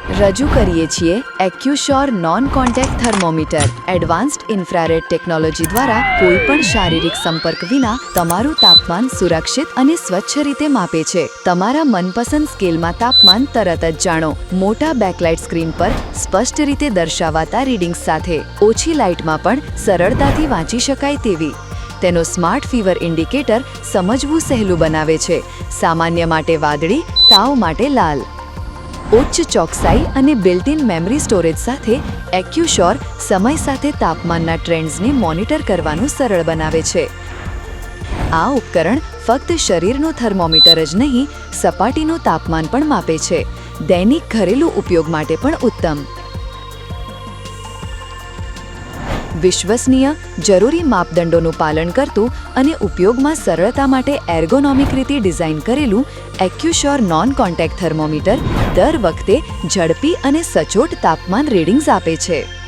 રજૂ કરીએ છીએ Accusure non contact thermometer. Advanced infrared technology દ્વારા કોઈપણ શારીરિક સંપર્ક વિના તમારું તાપમાન સુરક્ષિત અને સ્વચ્છ રીતે માપે છે. તમારા મનપસંદ સ્કેલમાં તાપમાન તરત જ જાણો. મોટા બેકલાઇટ સ્ક્રીન પર સ્પષ્ટ રીતે દર્શાવાતા રીડિંગ્સ સાથે ઓછી લાઇટમાં પણ સરળતાથી વાંચી શકાય તેવી. તેનો સ્માર્ટ ફીવર ઇન્ડિકેટર સમજવું સહેલું બનાવે છે. સામાન્ય માટે વાદળી, તાવ માટે લાલ. ઉચ્ચ ચોકસાઈ અને બિલ્ટ-ઇન મેમરી સ્ટોરેજ સાથે એક્યુશ્યોર સમય સાથે તાપમાનના ટ્રેન્ડ્સને મોનિટર કરવાનું સરળ બનાવે છે. આ ઉપકરણ ફક્ત શરીરનું થર્મોમીટર જ નહીં, સપાટીનું તાપમાન પણ માપે છે. દૈનિક ઘરેલું ઉપયોગ માટે પણ ઉત્તમ. વિશ્વસનીય, જરૂરી માપદંડોનું પાલન કરતું અને ઉપયોગમાં સરળતા માટે એર્ગોનોમિક રીતે ડિઝાઇન કરેલું એક્યુશ્યોર નોન કોન્ટેક્ટ થર્મોમીટર દર વખતે ઝડપી અને સચોટ તાપમાન રીડિંગ્સ આપે છે.